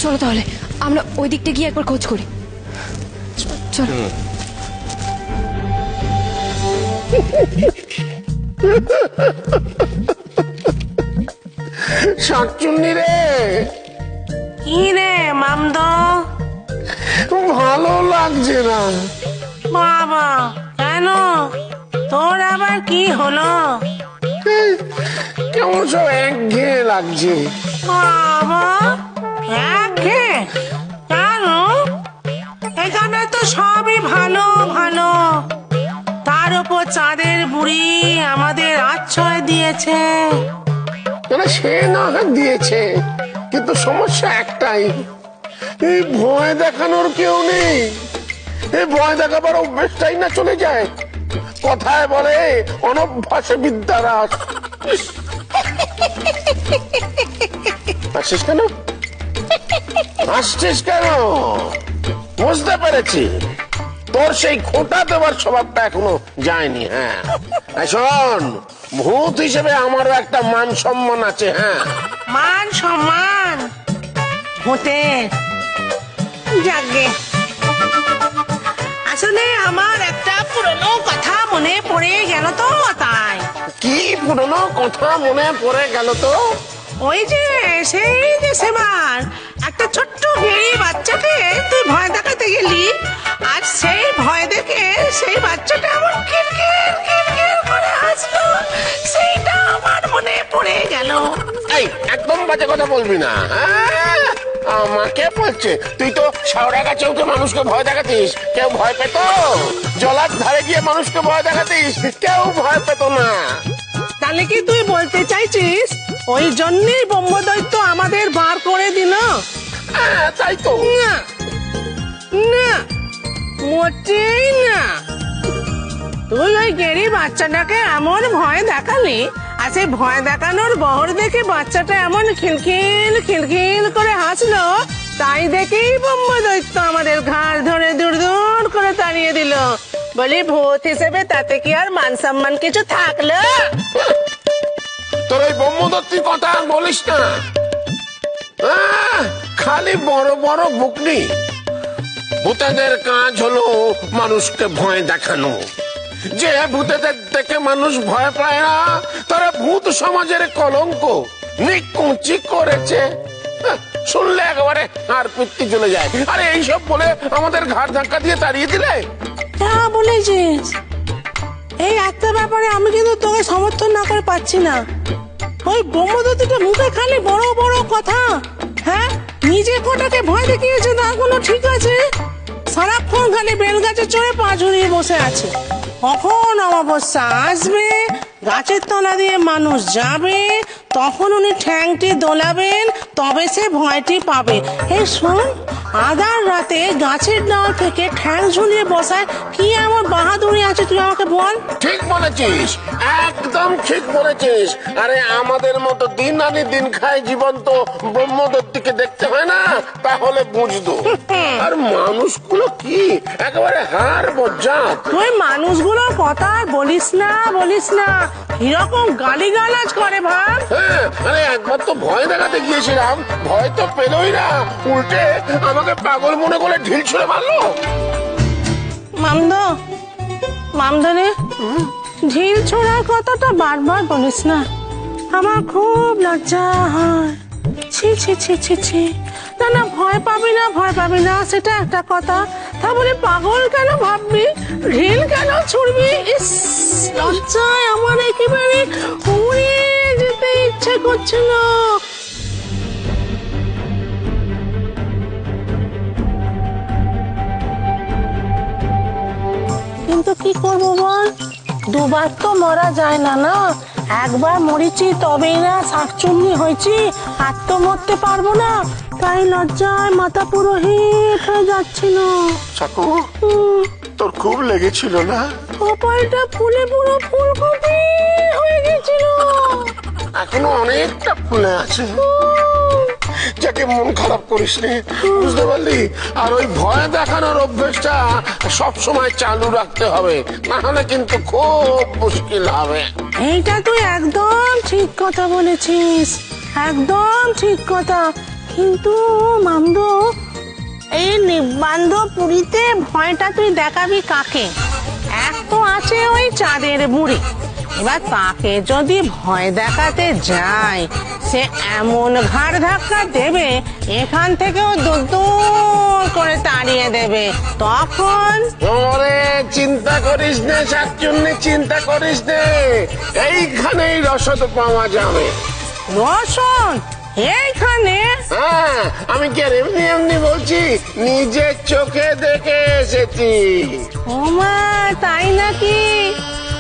চলো তাহলে আমরা ওই দিকটা গিয়ে একবার খোঁজ করি। চলো। শাকচুন্নি রে, কি রে মামদ, ভালো লাগছে না। বাবা কেন, তোর আবার কি হলো? কেমন সব একঘেয়ে লাগছে। বাবা একঘেয়ে কেন? এখানে তো সবই ভালো ভালো, তার উপর চাঁদের বুড়ি আমাদের আশ্রয় দিয়েছে। সে না দিয়েছে, কিন্তু সমস্যা একটাই, এই ভয় দেখানোর কেউ নেই। এই ভয় দেখাবার অভ্যেসটাই না চলে যায়। কথায় বলে অনভ্যাসে বিদ্যার হ্রাস। হাসছিস কেন? হাসছিস কেন? বুঝতে পেরেছি, তোর সেই খোঁটা দেওয়ার স্বভাবটা এখনো যায়নি। হ্যাঁ শোন, ভূত হিসেবে আমারও একটা মান সম্মান আছে। হ্যাঁ, মান সম্মান ভূতের যাগে। আসলে আমার একটা পুরনো কথা মনে পড়ে গেল তো, তাই। কি পুরনো কথা মনে পড়ে গেল তো? ওই যে সেই যে সেবার একটা ছোট্ট গেড়ি বাচ্চাকে তুই ভয় দেখাতে গেলি, আর সেই ভয় দেখে সেই বাচ্চাটা এমন কিরকির কিরকির করে হাসলো, সেইটা আমার মনে পড়ে গেল। এই একদম বাজে কথা বলবি না। আমাকে বলছে, তুই তো শাওড়া গাছেও তো মানুষকে ভয় দেখাতিস, কেউ ভয় পেত? জলার ধারে গিয়ে মানুষকে ভয় দেখাতিস, কেউ ভয় পেত না। তাহলে কি তুই বলতে চাইছিস ওই জন্যই ব্রহ্মদৈত্য আমাদের বার করে দিল? তাই তো। না না, মোটেই না। তুই ওই গেড়ি বাচ্চাটাকে এমন ভয় দেখালি, আর সেই ভয় দেখানোর বহর দেখে বাচ্চাটা এমন খিলখিল খিলখিল করে হাসলো, তাই দেখেই ব্রহ্মদৈত্য আমাদের ঘাড় ধরে দূর দূর করে তাড়িয়ে দিল। বলি ভূত হিসেবে তাতে কি আর মান সম্মান কিছু থাকলো? তোর ওই ব্রহ্মদত্তির কথা আর বলিস না। খালি বড় বড় বুকনি। ভূতেদের কাজ হলো মানুষকে ভয় দেখানো। যে ভূতেদের দেখে মানুষ ভয় পায় না, তারা ভূত সমাজের কলঙ্ক, নিকুচি করেছে। শুনলে একেবারে আর পিত্তি চলে যায়। আরে এইসব বলে আমাদের ঘাড় ধাক্কা দিয়ে তাড়িয়ে দিলে। তা বলেছিস, এই একটা ব্যাপারে আমি কিন্তু তোকে সমর্থন না করে পাচ্ছি না। ওই ব্রহ্মদত্তটা মুখে খালি বড় বড় কথা। হ্যাঁ, নিজে কোটাকে ভয় দেখিয়েছে তার কোনো ঠিক আছে? সারাক্ষণ খালি বেল গাছে চড়ে পা ঝুলিয়ে বসে আছে। কখন অমাবস্যা আসবে, গাছের তলা দিয়ে মানুষ যাবে, তখন উনি ঠ্যাংটি দোলাবেন, তবে সে ভয়টি পাবে। এই শোন, আধার রাতে গাছের ডাল থেকে ঠ্যাং ঝুলিয়ে বসায় কি এমন বাহাদুরি আছে, তুই আমাকে বল। ঠিক বলেছিস, একদম ঠিক বলেছিস। আরে আমাদের মতো দিন আনি দিন খায় জীবন্ত ব্রহ্মদত্তিকে দেখতে হয় না, তাহলে বুঝতো। আর মানুষগুলো কি একেবারে হাড় বজ্জাত। তুই মানুষগুলোর কথা আর বলিস না বলিস না, কিরকম গালিগালাজ করে ভাব। হ্যাঁ, আরে একবার তো ভয় দেখাতে গিয়েছিলাম, ভয় তো পেলই না, উল্টে আমাকে পাগল মনে করে ঢিল ছুঁড়ে মারলো। মামদনে ঢিল ছোড়ার কথাটা বারবার বলিস না, আমার খুব লজ্জা হয়। ছি ছি ছি ছি ছি। না না, ভয় পাবি না ভয় পাবি না সেটা একটা কথা, তা বলে পাগল কেন ভাববি, ঢিল কেন ছুড়বি? ইস, লজ্জায় আমার একেবারে উড়ে যেতে ইচ্ছে করছিল। কিন্তু কি করবো বল, দুবার তো মরা যায় না। না, একবার মরেছি তবেই না শাকচুন্নি হয়েছি, আর তো মরতে পারবো না। তাই লজ্জায় মাথা পুরো হিট হয়ে যাচ্ছিল। চাকু, তোর খুব লেগেছিল না? কপালটা ফুলে পুরো ফুলকপি হয়ে গেছিল। এখনো অনেকটা ফুলে আছে। যাকে মন খারাপ করিস নি, বুঝতে পারলি? আর ওই ভয় দেখানোর অভ্যেসটা সব সময় চালু রাখতে হবে, না হলে কিন্তু খুব মুশকিল হবে। এইটা তুই একদম ঠিক কথা বলেছিস, একদম ঠিক কথা। কিন্তু মামদো, এই নির্বান্ধ পুরীতে ভয়টা তুই দেখাবি কাকে? এক তো আছে ওই চাঁদের বুড়ি, এবার তাকে যদি ভয় দেখাতে যায় সে এমন ঘাড় ধাক্কা দেবে এখান থেকেও দূর দূর করে তাড়িয়ে দেবে। তখন ওরে চিন্তা করিস নে শাকচুন্নি, চিন্তা করিস নে, এইখানেই রসদ পাওয়া যাবে। রসন এইখানে? হ্যাঁ, আমি কি আর এমনি এমনি বলছি, নিজের চোখে দেখে এসেছি। ওমা তাই নাকি?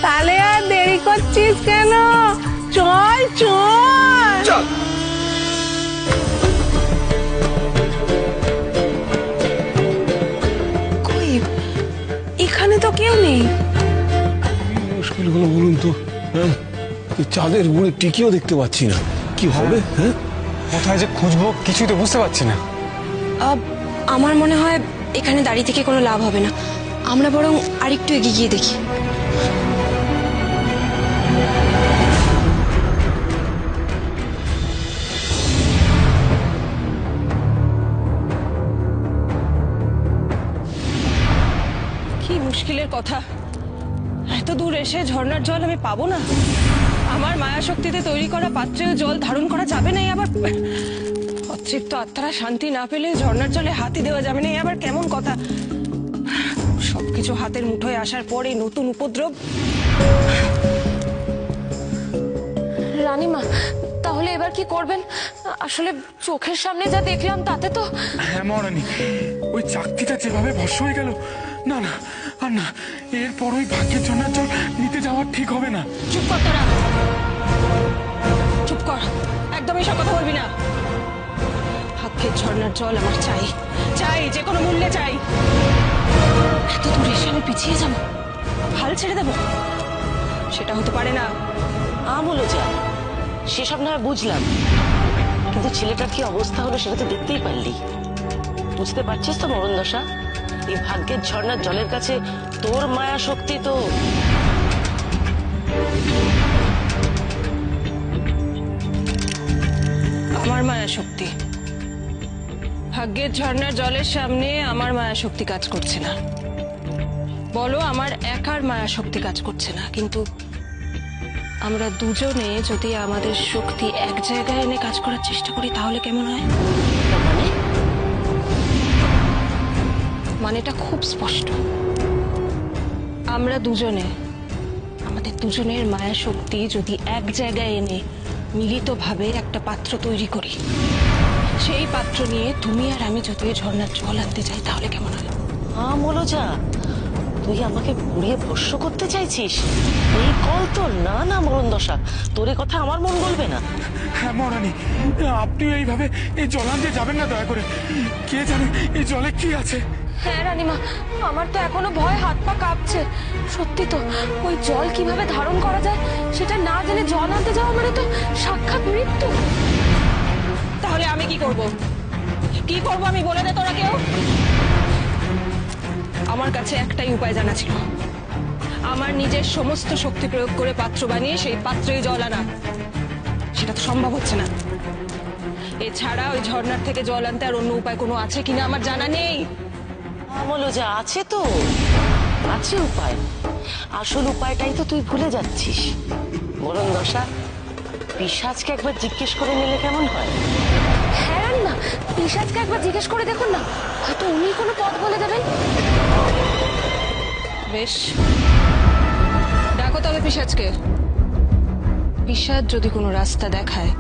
তাহলে আর দেরি করছিস কেন? চল চল। চল। কই, এখানে তো কেউ নেই। মুশকিল হলো বলুন তো, হ্যাঁ? এই চাঁদের বুড়ি টিকিও দেখতে পাচ্ছি না, কি হবে? হ্যাঁ, কোথায় যে খুঁজবো কিছুই তো বুঝতে পারছি না। আমার মনে হয় এখানে দাঁড়িয়ে থেকে কোনো লাভ হবে না, আমরা বরং আরেকটু এগিয়ে গিয়ে দেখি। কি মুশকিলের কথা, এত দূর এসে ঝর্ণার জল আমি পাবো না? আমার মায়া শক্তিতে তৈরি করা পাত্রেও জল ধারণ করা যাবে না, আবার অতৃপ্ত আত্মারা শান্তি না পেলে ঝর্ণার জলে হাতই দেওয়া যাবে না, আবার কেমন কথা? সবকিছু হাতের মুঠোয় আসার পরে নতুন উপদ্রব। রানীমা, তাহলে এবার কি করবেন? আসলে চোখের সামনে যা দেখলাম তাতে তো। হ্যাঁ মহারানী, ওই চাকতিটা যেভাবে ভস্ম হয়ে গেল, না না আর না, এরপর ওই ভাগ্যের ঝর্ণার জল নিতে যাওয়া ঠিক হবে না। চুপ কর তোরা, চুপ কর, একদম এসব কথা বলবি না। ভাগ্যের ঝর্ণার জল আমার চাই, চাই, যে কোনো মূল্যে চাই। এত দূর এসে আমি পিছিয়ে যাবো, হাল ছেড়ে দেবো? সেটা হতে পারে না। আমলো যা, সেসব না হয় বুঝলাম, কিন্তু ছেলেটার কি অবস্থা হলো সেটা তো দেখতেই পারলি। বুঝতে পারছিস তো মরণ দশা, এই ভাগ্যের ঝর্ণার জলের কাছে তোর মায়া শক্তি তো। আমার মায়া শক্তি? ভাগ্যের ঝর্ণার জলের সামনে আমার মায়া শক্তি কাজ করছে না। বলো, আমার একার মায়া শক্তি কাজ করছে না, কিন্তু আমরা দুজনে যদি আমাদের শক্তি এক জায়গায় এনে কাজ করার চেষ্টা করি তাহলে কেমন হয়? মানে মানেটা খুব স্পষ্ট। আমরা দুজনে আমাদের দুজনের মায়া শক্তি যদি এক জায়গায় এনে মিলিতভাবে একটা পাত্র তৈরি করি, সেই পাত্র নিয়ে তুমি আর আমি যদি ঝর্ণার জল আনতে যাই তাহলে কেমন হয়? আমলো যা, তুই আমাকে পুড়িয়ে ভস্য করতে চাইছিস? এই কল তো না না মরণ দশা, তোর এ কথা আমার মন বলবে না। হ্যাঁ মহারানী, আপনিও এইভাবে এই জল আনতে যাবেন না দয়া করে। কে জানে এই জলে কি আছে। হ্যাঁ রানীমা, আমার তো এখনো ভয় হাত পা কাঁপছে। সত্যি তো, ওই জল কিভাবে ধারণ করা যায় সেটা না জেনে জল আনতে যাওয়া মানে তো সাক্ষাৎ মৃত্যু। তাহলে আমি কি করব? কি করব আমি বলে দে তোরা কেউ। আমার কাছে একটাই উপায় জানা ছিল, আমার নিজের সমস্ত শক্তি প্রয়োগ করে পাত্র বানিয়ে সেই পাত্রেই জল আনা। সেটা তো সম্ভব হচ্ছে না। এছাড়া ওই ঝর্ণার থেকে জল আনতে আর অন্য উপায় কোনো আছে কিনা আমার জানা নেই। আমলো যা, আছে তো, আছে উপায়। আসল উপায়টাই তো তুই ভুলে যাচ্ছিস। মরণ দশা, পিশাচকে একবার জিজ্ঞেস করে নিলে কেমন হয়? হ্যাঁ রানীমা, পিশাচকে একবার জিজ্ঞেস করে দেখুন না, হয়তো উনি কোনো পথ বলে দেবেন। বেশ, ডাকো তবে পিশাচকে। পিশাচ যদি কোনো রাস্তা দেখায়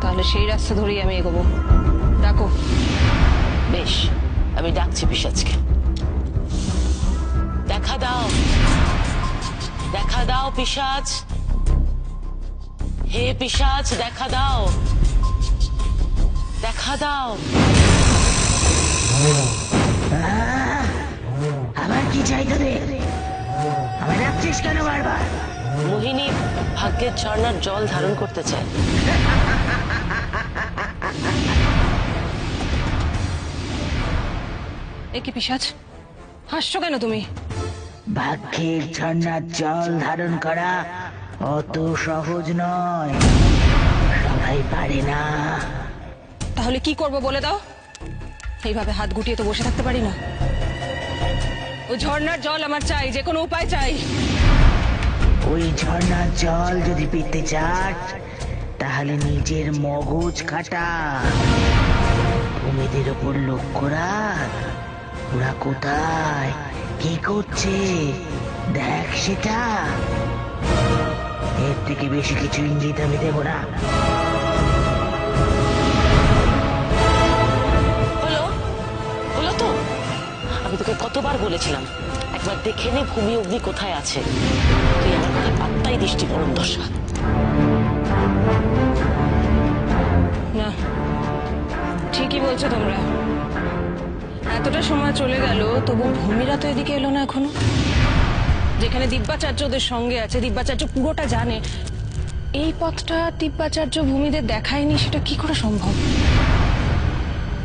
তাহলে সেই রাস্তা ধরেই আমি এগোবো। ডাকো। বেশ, আমি ডাকছি পিশাচকে। দেখা দাও, দেখা দাও পিশাচ। হে পিশাচ, দেখা দাও, দেখা দাও। আবার কি চাই তোদের? আমার ডাকছিস কেন বারবার? মোহিনী ভাগ্যের ঝর্ণার জল ধারণ করতে চায়। এ কি পিশাচ, হাসছো কেন তুমি? ভাগ্যের ঝর্ণার জল ধারণ করা অত সহজ নয়, সবাই পারে না। তাহলে কি করব বলে দাও? এইভাবে হাত গুটিয়ে তো বসে থাকতে পারি না। ওই ঝর্ণার জল আমার চাই, যে কোনো উপায় চাই। ওই ঝর্ণার জল যদি পেতে চাস তাহলে নিজের মগজ খাটা, ভূমিদের ওপর লক্ষ্য রাখ। ওরা কোথায় কি করছে দেখ সেটা। এর থেকে বেশি কিছু ইঙ্গিত আমি দেবো না। হলো হলো তো? আমি তোকে কতবার বলেছিলাম একবার দেখে নে ভূমি অগ্নি কোথায় আছে। তুই আমার কথা পাত্তাই দৃষ্টি পরম দশা। না, ঠিকই বলছো তোমরা। এতটা সময় চলে গেল তবু ভূমিরা তো এদিকে এলো না এখনো। যেখানে দিব্যাচার্য ওদের সঙ্গে আছে, দিব্যাচার্য পুরোটা জানে, এই পথটা দিব্যাচার্য ভূমিদের দেখায়নি, সেটা কি করে সম্ভব?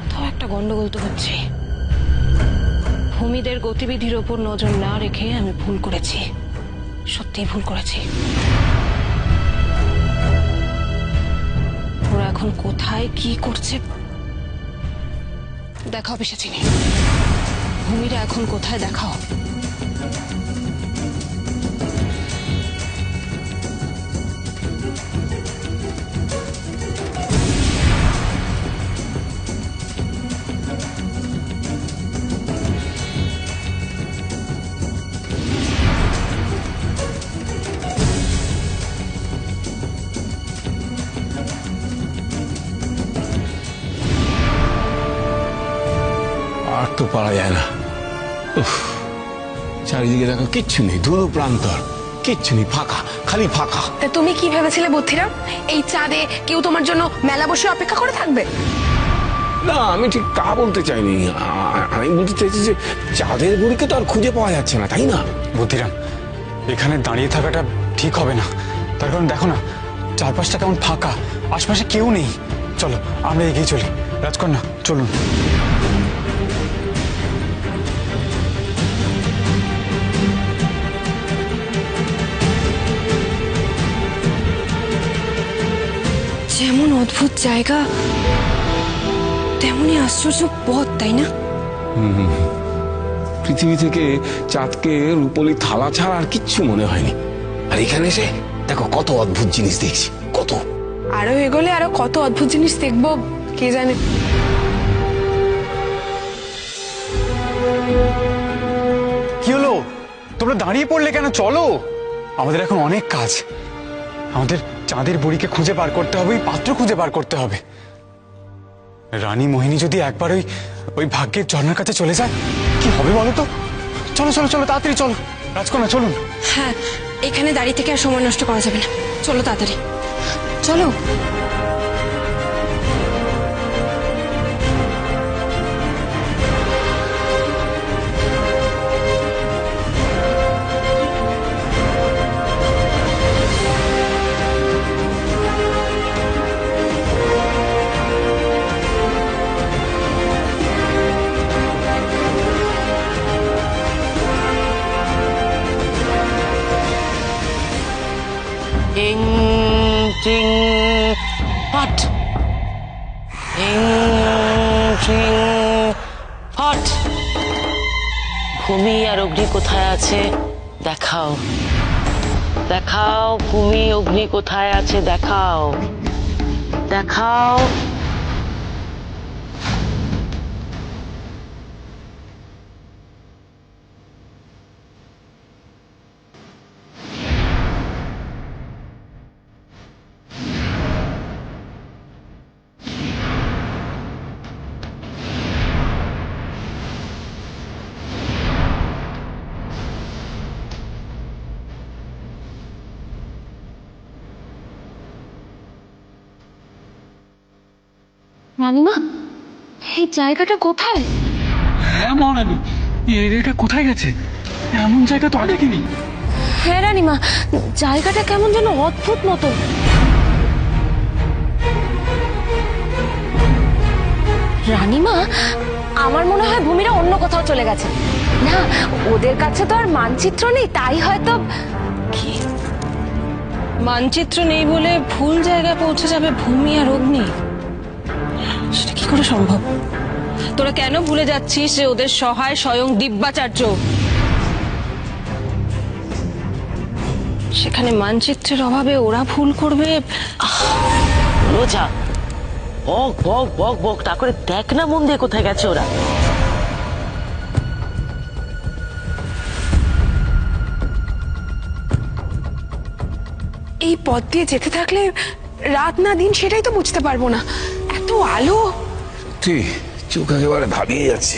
তাও একটা গন্ডগোল তো হচ্ছে। ভূমিদের গতিবিধির ওপর নজর না রেখে আমি ভুল করেছি, সত্যিই ভুল করেছি। ওরা এখন কোথায় কি করছে দেখাও পিসাচিনি। ভূমিরা এখন কোথায় দেখাও। আর তো পারা যায় না। উফ, চারিদিকে দেখো কিচ্ছু নেই, ধুলো প্রান্তর, কিচ্ছু নেই, ফাঁকা, খালি ফাঁকা। তা তুমি কি ভেবেছিলে বুদ্ধিরাম? এই চাঁদে কেউ তোমার জন্য মেলা বসে অপেক্ষা করে থাকবে? না, আমি ঠিক তা বলতে চাইনি। আমি বলতে চাইছি যে চাঁদের বুড়িকে তো আর খুঁজে পাওয়া যাচ্ছে না, তাই না? বুদ্ধিরাম, এখানে দাঁড়িয়ে থাকাটা ঠিক হবে না। তার কারণ দেখো না, চারপাশটা কেমন ফাঁকা, আশপাশে কেউ নেই। চলো আমরা এগিয়ে চলি। রাজকন্যা চলুন। যেমন অদ্ভুত জায়গা তেমনই আশ্চর্য পথ, তাই না? পৃথিবী থেকে চাঁদকে রূপলি থালা ছাড়া আর কিচ্ছু মনে হয়নি। আর এখানে এসে দেখো কত অদ্ভুত জিনিস দেখছি, কত। আরো এগোলে আরো কত অদ্ভুত জিনিস দেখবো কে জানে। কি হলো, তোমরা দাঁড়িয়ে পড়লে কেন? চলো, আমাদের এখন অনেক কাজ। আমাদের চাঁদের বুড়িকে খুঁজে বার করতে হবে, ওই পাত্র খুঁজে বার করতে হবে। রানী মোহিনী যদি একবার ওই ভাগ্যের ঝর্ণার কাছে চলে যায় কি হবে বলো তো? চলো চলো চলো, তাড়াতাড়ি চলো। রাজকন্যা চলুন। হ্যাঁ, এখানে দাঁড়িয়ে থেকে আর সময় নষ্ট করা যাবে না। চলো তাড়াতাড়ি, চলো। ইং চিং ফট, ইং চিং ফট। ভূমি আর অগ্নি কোথায় আছে দেখাও, দেখাও। ভূমি অগ্নি কোথায় আছে দেখাও, দেখাও। রানীমা, এই জায়গাটা কোথায়? হ্যাঁ মহারানী, এটা কোথায় গেছে? এমন জায়গা তো আগে দেখিনি। হ্যাঁ রানীমা, জায়গাটা কেমন যেন অদ্ভুত মতো। রানীমা, আমার মনে হয় ভূমিরা অন্য কোথাও চলে গেছে। না, ওদের কাছে তো আর মানচিত্র নেই, তাই হয়তো। কি মানচিত্র নেই বলে ভুল জায়গায় পৌঁছে যাবে ভূমি আর অগ্নি? সেটা কি করে সম্ভব? তোরা কেন ভুলে যাচ্ছিস যে ওদের সহায় স্বয়ং দিব্যাচার্য? সেখানে মানচিত্রের অভাবে ওরা ভুল করবে? রোজা বক বক বক বক তা করে দেখ না মন দিয়ে কোথায় গেছে ওরা। এই পথ দিয়ে যেতে থাকলে রাত না দিন সেটাই তো বুঝতে পারবো না, এত আলো। তুই চোখ একেবারে ভাবিয়ে যাচ্ছে,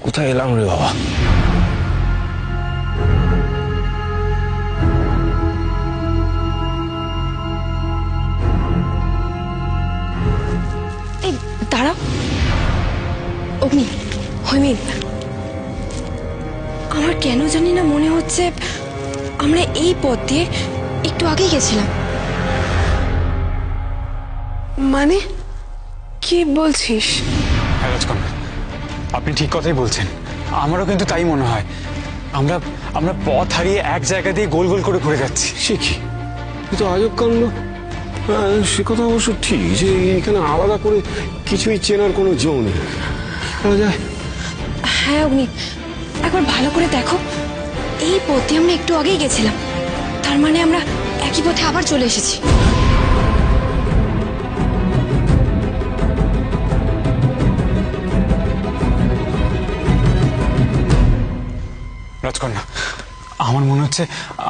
কোথায় এলাম রে বাবা? এই দাঁড়াও অগ্নি, হৈমিন, আমার কেন জানি না মনে হচ্ছে আমরা এই পথ দিয়ে একটু আগেই গেছিলাম। মানে কি বলছিস? হ্যাঁ রাজকন্যা, আপনি ঠিক কথাই বলছেন, আমারও কিন্তু তাই মনে হয়। আমরা আমরা পথ হারিয়ে এক জায়গা দিয়ে গোল গোল করে ঘুরে যাচ্ছি। সে কি, এ তো আজব কাণ্ড। সে কথা অবশ্য ঠিক যে এখানে আলাদা করে কিছুই চেনার কোনো জো নেই। কি করা যায়? হ্যাঁ অগ্নি, একবার ভালো করে দেখো, এই পথে আমরা একটু আগেই গেছিলাম, তার মানে আমরা একই পথে আবার চলে এসেছি। রাজকন্যা, আমার মনে হচ্ছে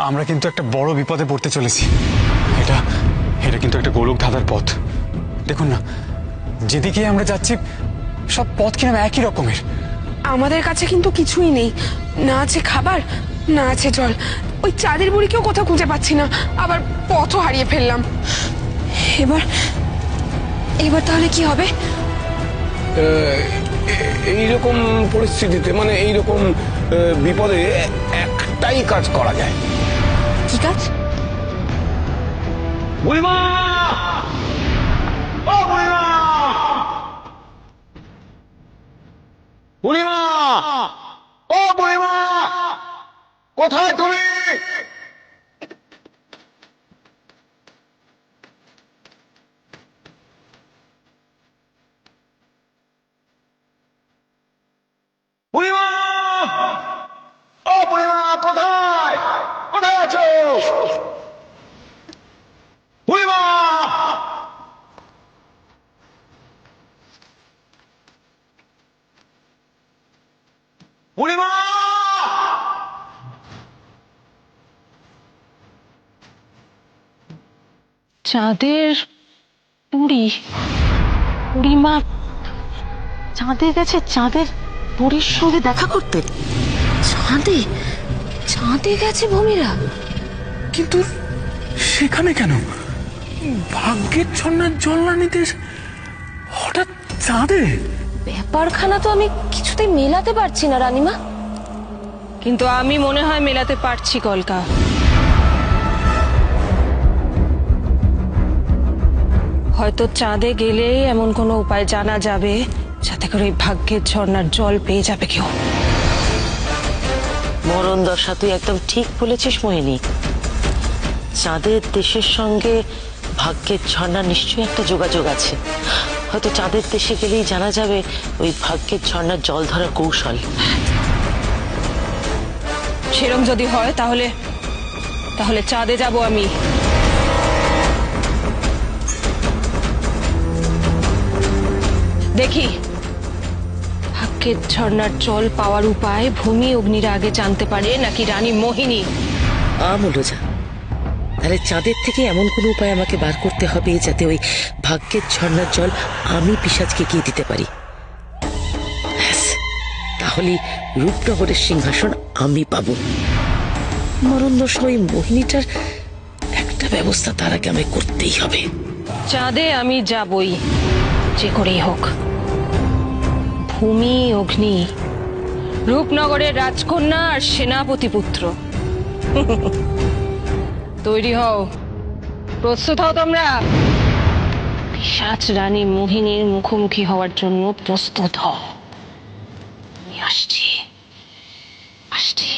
আমরা কিন্তু একটা বড় বিপদে পড়তে চলেছি। এটা এটা কিন্তু একটা গোলক ধাঁধার পথ। দেখুন না, যেদিকে আমরা যাচ্ছি সব পথ কিনা একই রকমের। আমাদের কাছে কিন্তু কিছুই নেই, না আছে খাবার, না আছে জল। ওই চাঁদের বুড়িকেও কোথাও খুঁজে পাচ্ছি না, আবার পথও হারিয়ে ফেললাম। এবার এবার তাহলে কি হবে? এইরকম পরিস্থিতিতে মানে এইরকম বিপদে একটাই কাজ করা যায়। কি কাজ? বুড়িমা! ও বুড়িমা! বুড়িমা! ও বুড়িমা! কোথায় তুমি? বুড়িমা! ও বুড়িমা, কোথায়? কোথায় আছো? বুড়িমা! বুড়িমা! চাঁদের বুড়ি, বুড়িমা চাঁদে গেছে চাঁদের বুড়ির সঙ্গে দেখা করতে। চাঁদে? চাঁদে গেছে ভূমিরা? কিন্তু সেখানে কেন? ভাগ্যের ছন্নার জল না নিতে হঠাৎ চাঁদে? ব্যাপারখানা তো আমি কিছুতেই মেলাতে পারছি না রানীমা। কিন্তু আমি মনে হয় মেলাতে পারছি কলকা। হয়তো চাঁদে গেলে এমন কোনো উপায় জানা যাবে যাতে করে ওই ভাগ্যের ঝর্ণার জল পেয়ে যাবে কেউ। মরণ দশা, তুই একদম ঠিক বলেছিস মোহিনী। চাঁদের দেশের সঙ্গে ভাগ্যের ঝর্ণা নিশ্চয়ই একটা যোগাযোগ আছে। হয়তো চাঁদের দেশে গেলেই জানা যাবে ওই ভাগ্যের ঝর্ণার জল ধরার কৌশল। সেরম যদি হয় তাহলে তাহলে চাঁদে যাব আমি। দেখি ভাগ্যের ঝর্ণার জল পাওয়ার উপায় ভূমি অগ্নিরা আগে জানতে পারে নাকি রানী মোহিনী। আমূলজা, তাহলে চাঁদের থেকে এমন কোন উপায় আমাকে বার করতে হবে যাতে ওই ভাগ্যের ঝর্ণার জল আমি পিশাচকে গিয়ে দিতে পারি। ব্যাস, তাহলে রূপনগরের সিংহাসন আমি পাবো। মরণদশা ওই মোহিনীটার একটা ব্যবস্থা তার আগে আমায় করতেই হবে। চাঁদে আমি যাবই, যে করেই হোক। ভূমি অগ্নি, রূপনগরের রাজকন্যা আর সেনাপতি পুত্র, তৈরি হও, প্রস্তুত হও তোমরা। পিশাচ রানী মোহিনীর মুখোমুখি হওয়ার জন্য প্রস্তুত হও। আমি আসছি, আসছি।